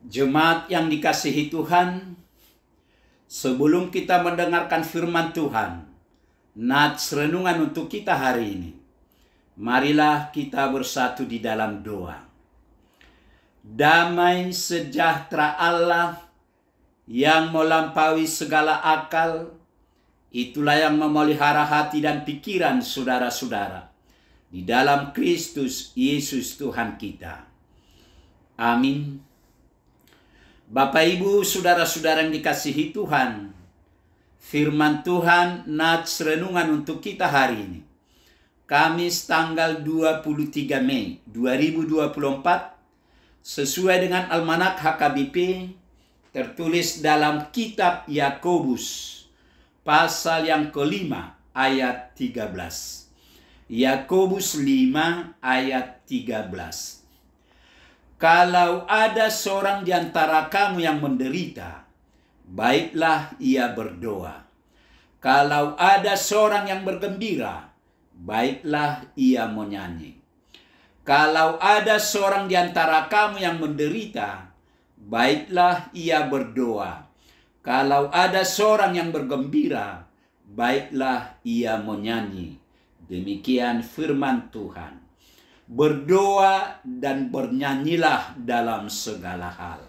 Jemaat yang dikasihi Tuhan, sebelum kita mendengarkan firman Tuhan, nats renungan untuk kita hari ini, marilah kita bersatu di dalam doa. Damai sejahtera Allah yang melampaui segala akal, itulah yang memelihara hati dan pikiran saudara-saudara di dalam Kristus Yesus Tuhan kita. Amin. Bapak, Ibu, saudara-saudara yang dikasihi Tuhan, firman Tuhan nats renungan untuk kita hari ini, Kamis tanggal 23 Mei 2024, sesuai dengan Almanak HKBP, tertulis dalam kitab Yakobus, pasal yang kelima ayat 13. Yakobus 5 ayat 13. Kalau ada seorang di antara kamu yang menderita, baiklah ia berdoa. Kalau ada seorang yang bergembira, baiklah ia menyanyi. Kalau ada seorang di antara kamu yang menderita, baiklah ia berdoa. Kalau ada seorang yang bergembira, baiklah ia menyanyi. Demikian firman Tuhan. Berdoa dan bernyanyilah dalam segala hal.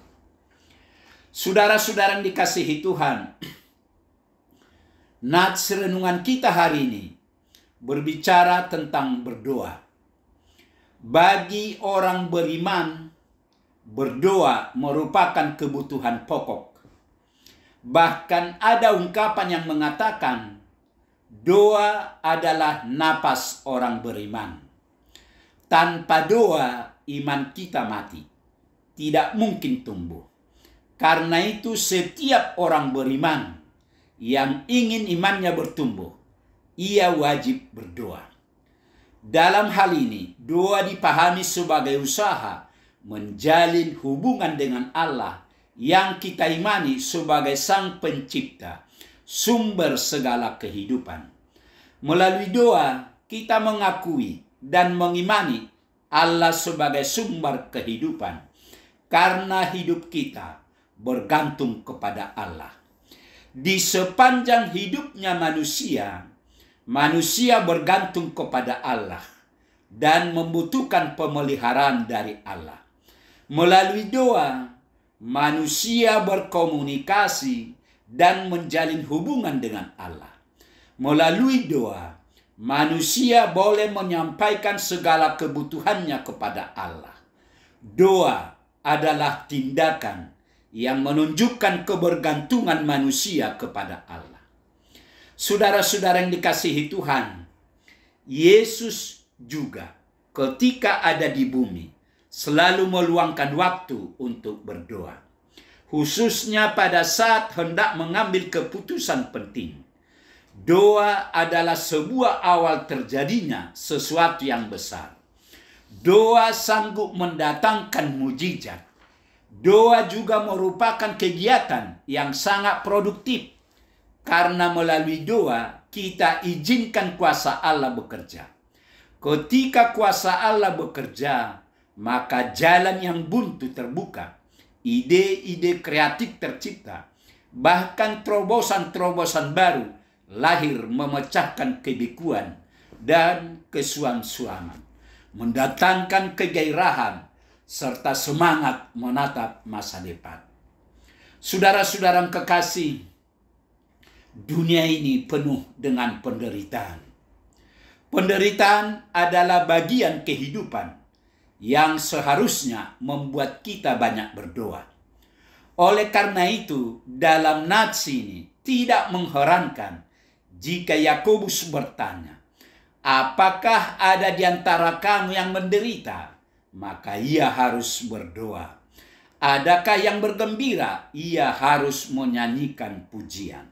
Saudara-saudara yang dikasihi Tuhan, nats renungan kita hari ini berbicara tentang berdoa. Bagi orang beriman, berdoa merupakan kebutuhan pokok. Bahkan ada ungkapan yang mengatakan, doa adalah napas orang beriman. Tanpa doa, iman kita mati. Tidak mungkin tumbuh. Karena itu setiap orang beriman yang ingin imannya bertumbuh, ia wajib berdoa. Dalam hal ini, doa dipahami sebagai usaha menjalin hubungan dengan Allah yang kita imani sebagai Sang Pencipta, sumber segala kehidupan. Melalui doa, kita mengakui dan mengimani Allah sebagai sumber kehidupan, karena hidup kita bergantung kepada Allah. Di sepanjang hidupnya manusia bergantung kepada Allah dan membutuhkan pemeliharaan dari Allah. Melalui doa, manusia berkomunikasi dan menjalin hubungan dengan Allah. Melalui doa, manusia boleh menyampaikan segala kebutuhannya kepada Allah. Doa adalah tindakan yang menunjukkan kebergantungan manusia kepada Allah. Saudara-saudara yang dikasihi Tuhan, Yesus juga ketika ada di bumi selalu meluangkan waktu untuk berdoa. Khususnya pada saat hendak mengambil keputusan penting. Doa adalah sebuah awal terjadinya sesuatu yang besar. Doa sanggup mendatangkan mujizat. Doa juga merupakan kegiatan yang sangat produktif. Karena melalui doa kita izinkan kuasa Allah bekerja. Ketika kuasa Allah bekerja, maka jalan yang buntu terbuka. Ide-ide kreatif tercipta. Bahkan terobosan-terobosan baru lahir memecahkan kebikuan dan kesuam-suaman, mendatangkan kegairahan serta semangat menatap masa depan. Saudara-saudara yang kekasih, dunia ini penuh dengan penderitaan. Penderitaan adalah bagian kehidupan yang seharusnya membuat kita banyak berdoa. Oleh karena itu, dalam nats ini tidak mengherankan jika Yakobus bertanya, apakah ada di antara kamu yang menderita? Maka ia harus berdoa. Adakah yang bergembira? Ia harus menyanyikan pujian.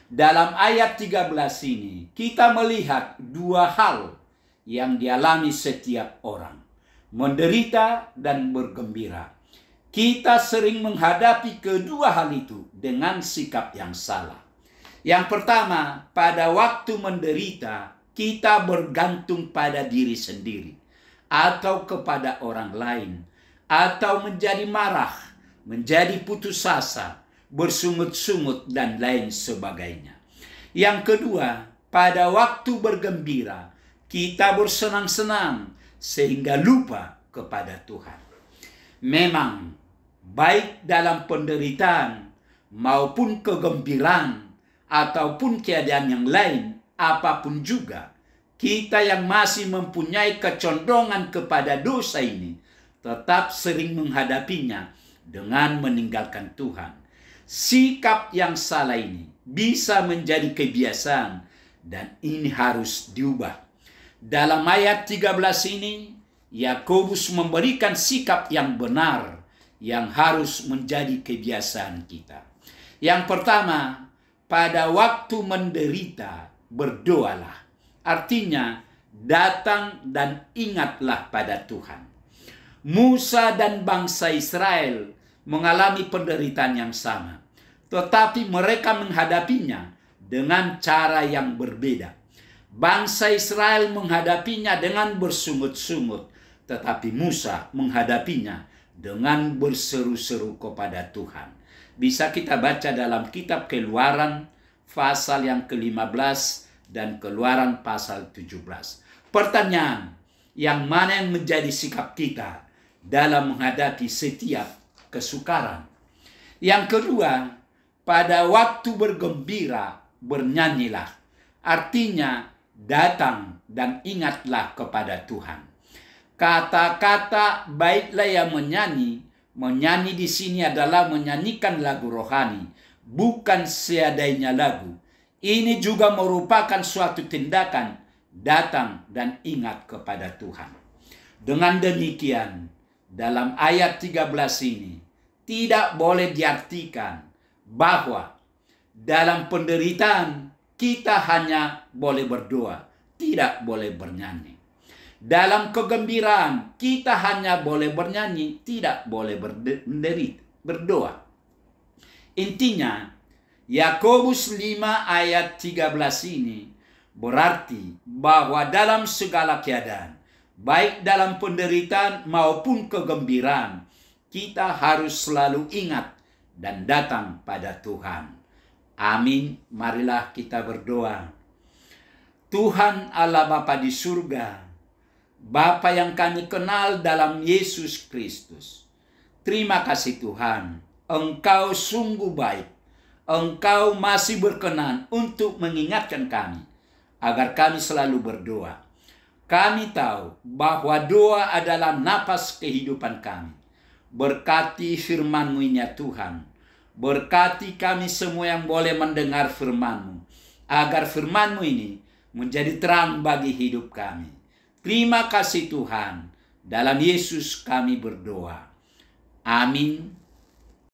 Dalam ayat 13 ini, kita melihat dua hal yang dialami setiap orang. Menderita dan bergembira. Kita sering menghadapi kedua hal itu dengan sikap yang salah. Yang pertama, pada waktu menderita, kita bergantung pada diri sendiri atau kepada orang lain, atau menjadi marah, menjadi putus asa, bersungut-sungut, dan lain sebagainya. Yang kedua, pada waktu bergembira, kita bersenang-senang sehingga lupa kepada Tuhan. Memang, baik dalam penderitaan maupun kegembiraan ataupun keadaan yang lain, apapun juga, kita yang masih mempunyai kecondongan kepada dosa ini tetap sering menghadapinya dengan meninggalkan Tuhan. Sikap yang salah ini bisa menjadi kebiasaan dan ini harus diubah. Dalam ayat 13 ini, Yakobus memberikan sikap yang benar yang harus menjadi kebiasaan kita. Yang pertama, pada waktu menderita, berdoalah. Artinya, datang dan ingatlah pada Tuhan. Musa dan bangsa Israel mengalami penderitaan yang sama, tetapi mereka menghadapinya dengan cara yang berbeda. Bangsa Israel menghadapinya dengan bersungut-sungut, tetapi Musa menghadapinya dengan berseru-seru kepada Tuhan. Bisa kita baca dalam kitab Keluaran pasal yang ke-15 dan Keluaran pasal 17. Pertanyaan, yang mana yang menjadi sikap kita dalam menghadapi setiap kesukaran? Yang kedua, pada waktu bergembira, bernyanyilah. Artinya, datang dan ingatlah kepada Tuhan. Kata-kata baiklah yang menyanyi. Menyanyi di sini adalah menyanyikan lagu rohani, bukan seadanya lagu. Ini juga merupakan suatu tindakan datang dan ingat kepada Tuhan. Dengan demikian, dalam ayat 13 ini tidak boleh diartikan bahwa dalam penderitaan kita hanya boleh berdoa, tidak boleh bernyanyi. Dalam kegembiraan kita hanya boleh bernyanyi, tidak boleh berdoa. Intinya, Yakobus 5 ayat 13 ini berarti bahwa dalam segala keadaan, baik dalam penderitaan maupun kegembiraan, kita harus selalu ingat dan datang pada Tuhan. Amin. Marilah kita berdoa. Tuhan Allah Bapa di surga, Bapa yang kami kenal dalam Yesus Kristus, terima kasih Tuhan, Engkau sungguh baik. Engkau masih berkenan untuk mengingatkan kami agar kami selalu berdoa. Kami tahu bahwa doa adalah napas kehidupan kami. Berkati firman-Mu ini ya Tuhan. Berkati kami semua yang boleh mendengar firman-Mu, agar firman-Mu ini menjadi terang bagi hidup kami. Terima kasih Tuhan. Dalam Yesus kami berdoa. Amin.